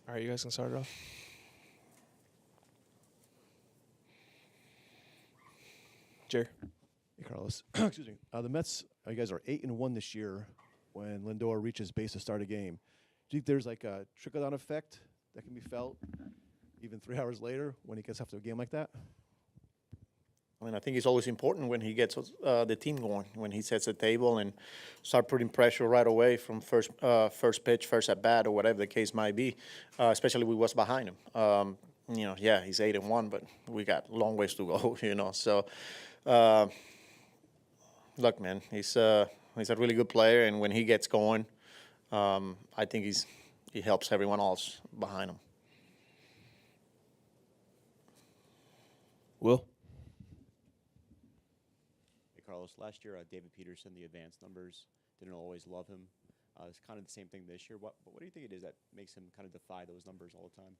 All right, you guys can start it off. Jerry. Hey, Carlos. Excuse me. The Mets, you guys are 8-1 this year when Lindor reaches base to start a game. Do you think there's like a trickle-down effect that can be felt even 3 hours later when he gets after a game like that? I mean, I think it's always important when he gets the team going, when he sets the table and start putting pressure right away from first pitch, first at bat, or whatever the case might be. Especially with what's behind him. Yeah, he's 8-1, but we got long ways to go. So look, man, he's a really good player, and when he gets going, I think he helps everyone else behind him. Will. Carlos, last year, David Peterson, the advanced numbers, didn't always love him. It's kind of the same thing this year. What do you think it is that makes him kind of defy those numbers all the time?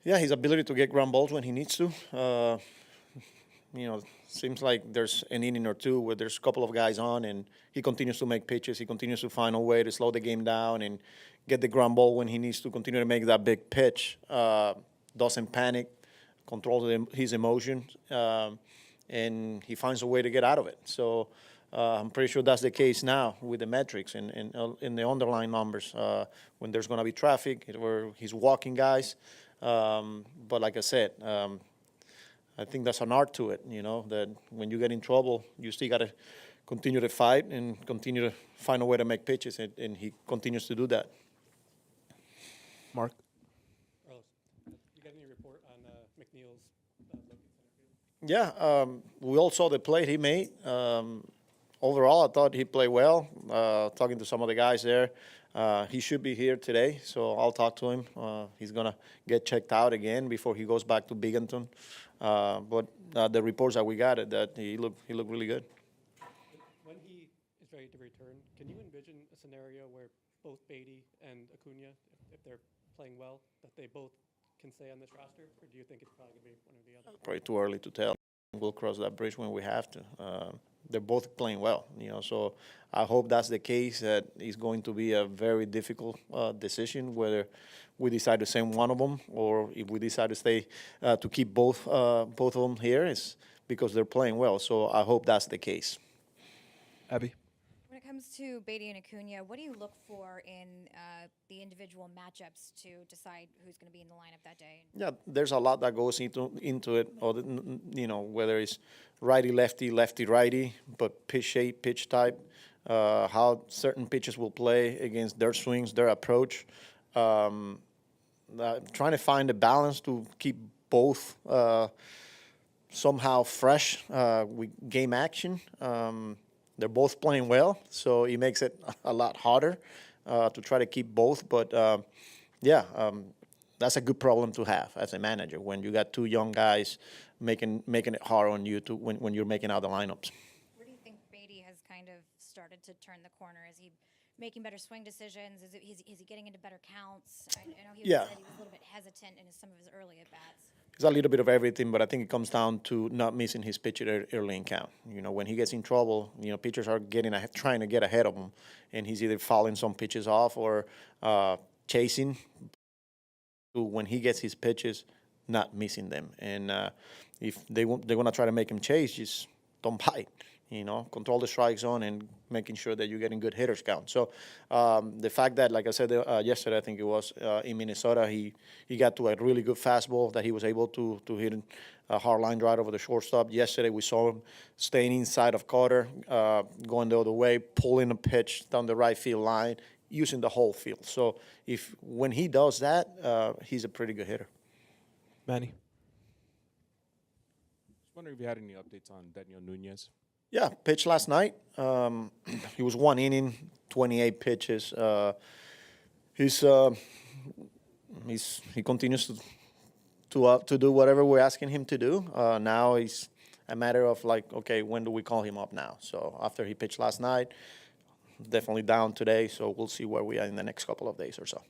Yeah, his ability to get ground balls when he needs to. Seems like there's an inning or two where there's a couple of guys on, and he continues to make pitches. He continues to find a way to slow the game down and get the ground ball when he needs to continue to make that big pitch. Doesn't panic, controls his emotions. And he finds a way to get out of it. So I'm pretty sure that's the case now with the metrics and in the underlying numbers when there's going to be traffic, where he's walking guys. But like I said, I think that's an art to it, that when you get in trouble, you still got to continue to fight and continue to find a way to make pitches, and he continues to do that. Mark. Carlos, you got any report on McNeil's Yeah, we all saw the play he made. Overall, I thought he played well. Talking to some of the guys there, he should be here today, so I'll talk to him. He's going to get checked out again before he goes back to Binghamton. But the reports that we got, that he looked really good. When he is ready to return, can you envision a scenario where both Baty and Acuna, if they're playing well, that they both can stay on this roster, or do you think it's probably going to be one or the other? Probably too early to tell. We'll cross that bridge when we have to. They're both playing well, so I hope that's the case. That it's going to be a very difficult decision whether we decide to send one of them or if we decide to stay to keep both of them here. Is because they're playing well. So I hope that's the case. Abby. When it comes to Baty and Acuna, what do you look for in the individual matchups to decide who's going to be in the lineup that day? Yeah, there's a lot that goes into it, or whether it's righty, lefty, lefty, righty, but pitch shape, pitch type, how certain pitches will play against their swings, their approach. Trying to find a balance to keep both somehow fresh with game action. They're both playing well, so it makes it a lot harder to try to keep both. But, that's a good problem to have as a manager when you got two young guys making it hard on you when you're making out the lineups. Where do you think Baty has kind of started to turn the corner? Is he making better swing decisions? Is he getting into better counts? I know he said he was a little bit hesitant in some of his early at-bats. It's a little bit of everything, but I think it comes down to not missing his pitch early in count. When he gets in trouble, pitchers are trying to get ahead of him, and he's either fouling some pitches off or chasing. When he gets his pitches, not missing them. And if they're going to try to make him chase, just don't bite. Control the strike zone and making sure that you're getting good hitters count. So the fact that, like I said yesterday, I think it was in Minnesota, he got to a really good fastball that he was able to hit a hard line drive over the shortstop. Yesterday we saw him staying inside of Carter, going the other way, pulling a pitch down the right field line, using the whole field. So when he does that, he's a pretty good hitter. Manny. Just wondering if you had any updates on Daniel Nunez. Yeah, pitched last night. He was 1 inning, 28 pitches. He continues to do whatever we're asking him to do. Now it's a matter of okay, when do we call him up now? So after he pitched last night, definitely down today. So we'll see where we are in the next couple of days or so.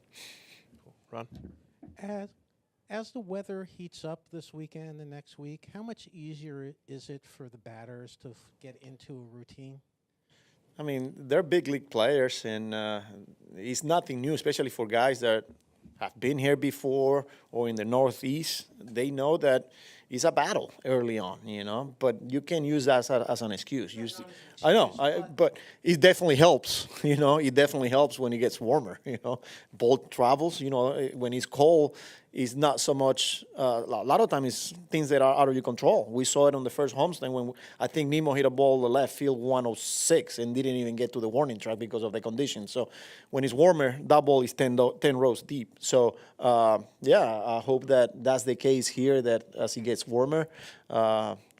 Ron. As the weather heats up this weekend and next week, how much easier is it for the batters to get into a routine? I mean, they're big league players, and it's nothing new, especially for guys that have been here before or in the Northeast, they know that it's a battle early on, but you can use that as an excuse. I know, but it definitely helps, it definitely helps when it gets warmer, Bolt travels, when it's cold, it's not so much, a lot of times it's things that are out of your control. We saw it on the first homestand when I think Nemo hit a ball to left field 106 and didn't even get to the warning track because of the conditions. So when it's warmer, that ball is 10 rows deep. So, I hope that that's the case here, that as it gets warmer,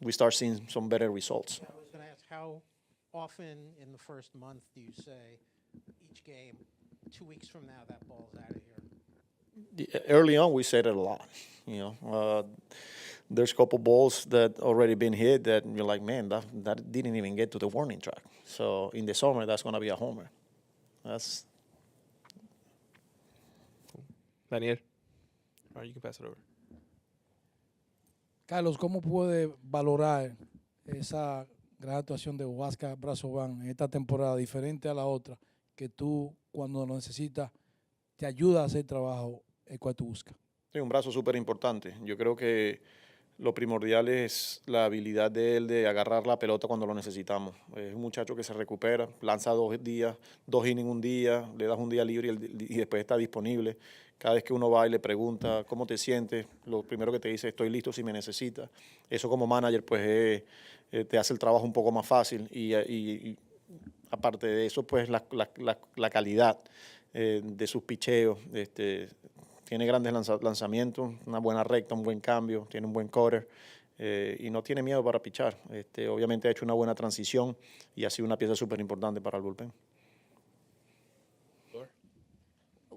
we start seeing some better results. I was going to ask, how often in the first month do you say each game, 2 weeks from now, that ball's out of here? Early on, we said it a lot. There's a couple balls that already been hit that you're like, man, that didn't even get to the warning track. So in the summer, that's going to be a homer. That's Daniel. All right, you can pass it over. Carlos, ¿cómo puede valorar esa gran actuación de Huasca Brazoban en esta temporada, diferente a la otra, que tú cuando lo necesitas te ayuda a hacer trabajo el cual tú buscas? Sí, un brazo súper importante. Yo creo que lo primordial es la habilidad de él de agarrar la pelota cuando lo necesitamos. Es un muchacho que se recupera, lanza 2 innings un día, le das un día libre y después está disponible. Cada vez que uno va y le pregunta cómo te sientes, lo primero que te dice, estoy listo si me necesitas. Eso como manager pues te hace el trabajo un poco más fácil y aparte de eso pues la calidad de sus picheos. Tiene grandes lanzamientos, una buena recta, un buen cambio, tiene un buen cutter y no tiene miedo para pichar. Obviamente ha hecho una buena transición y ha sido una pieza súper importante para el bullpen.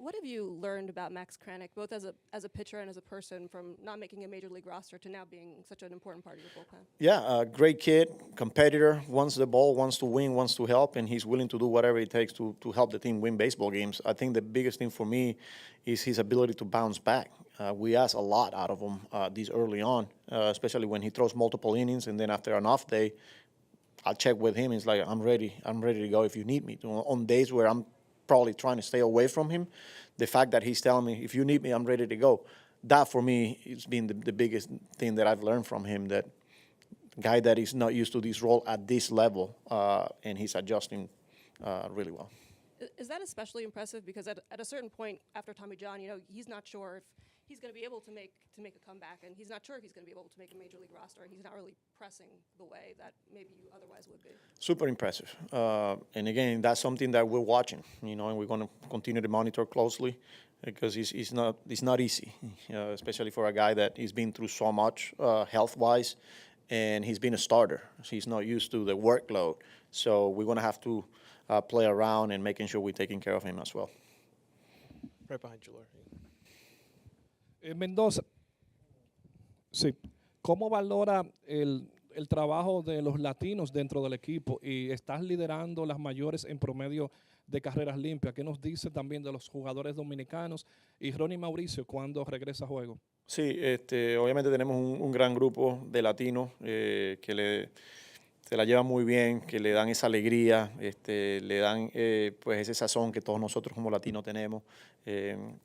What have you learned about Max Kranick, both as a pitcher and as a person, from not making a major league roster to now being such an important part of your bullpen? Yeah, great kid, competitor, wants the ball, wants to win, wants to help, and he's willing to do whatever it takes to help the team win baseball games. I think the biggest thing for me is his ability to bounce back. We ask a lot out of him this early on, especially when he throws multiple innings, and then after an off day, I'll check with him. He's like, I'm ready to go if you need me. On days where I'm probably trying to stay away from him, the fact that he's telling me, if you need me, I'm ready to go. That, for me, has been the biggest thing that I've learned from him, that guy that is not used to this role at this level, and he's adjusting really well. Is that especially impressive? Because at a certain point after Tommy John, he's not sure if he's going to be able to make a comeback, and he's not sure if he's going to be able to make a major league roster, and he's not really pressing the way that maybe you otherwise would be. Super impressive. And again, that's something that we're watching, and we're going to continue to monitor closely because it's not easy, especially for a guy that he's been through so much health-wise, and he's been a starter. So he's not used to the workload. So we're going to have to play around and making sure we're taking care of him as well. Right behind you, Laura. Mendoza, sí. ¿Cómo valora el trabajo de los latinos dentro del equipo? Y estás liderando las mayores en promedio de carreras limpias. ¿Qué nos dice también de los jugadores dominicanos? Y Ronnie Mauricio, ¿cuándo regresa a juego? Sí, obviamente tenemos un gran grupo de latinos que se la llevan muy bien, que le dan esa alegría, le dan pues ese sazón que todos nosotros como latinos tenemos.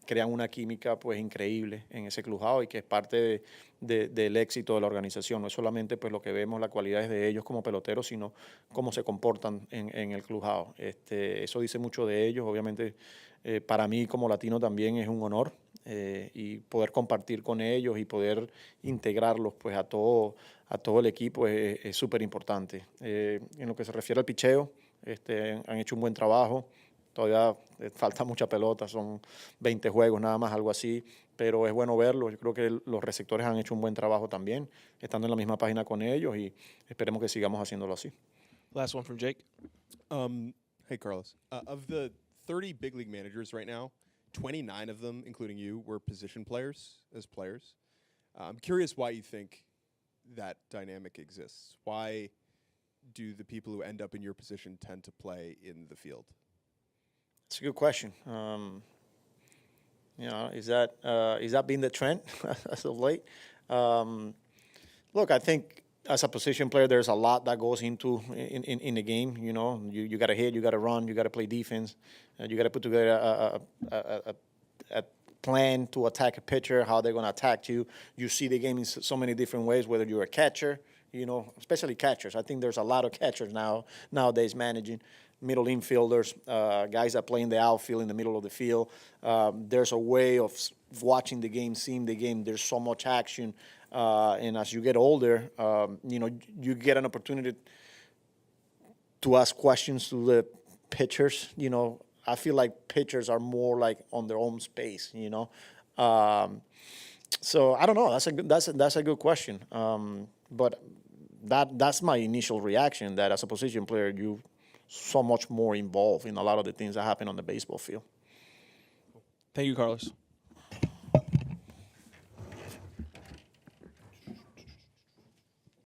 Crean una química pues increíble en ese clubhouse y que es parte del éxito de la organización. No es solamente pues lo que vemos, las cualidades de ellos como peloteros, sino cómo se comportan en el clubhouse. Eso dice mucho de ellos. Obviamente para mí como latino también es un honor y poder compartir con ellos y poder integrarlos pues a todo el equipo es súper importante. En lo que se refiere al picheo, han hecho un buen trabajo. Todavía falta mucha pelota, son 20 juegos nada más, algo así, pero es bueno verlo. Yo creo que los receptores han hecho un buen trabajo también, estando en la misma página con ellos y esperemos que sigamos haciéndolo así. Last one from Jake. Hey, Carlos. Of the 30 big league managers right now, 29 of them, including you, were position players as players. I'm curious why you think that dynamic exists. Why do the people who end up in your position tend to play in the field? It's a good question. Is that been the trend as of late? Look, I think as a position player, there's a lot that goes into in the game. You got to hit, you got to run, you got to play defense, you got to put together plan to attack a pitcher, how they're going to attack you. You see the game in so many different ways, whether you're a catcher, especially catchers. I think there's a lot of catchers nowadays managing middle infielders, guys that play in the outfield, in the middle of the field. There's a way of watching the game, seeing the game. There's so much action. And as you get older, you get an opportunity to ask questions to the pitchers. I feel like pitchers are more like on their own space. So I don't know. That's a good question. But that's my initial reaction. That as a position player, you so much more involved in a lot of the things that happen on the baseball field. Thank you, Carlos.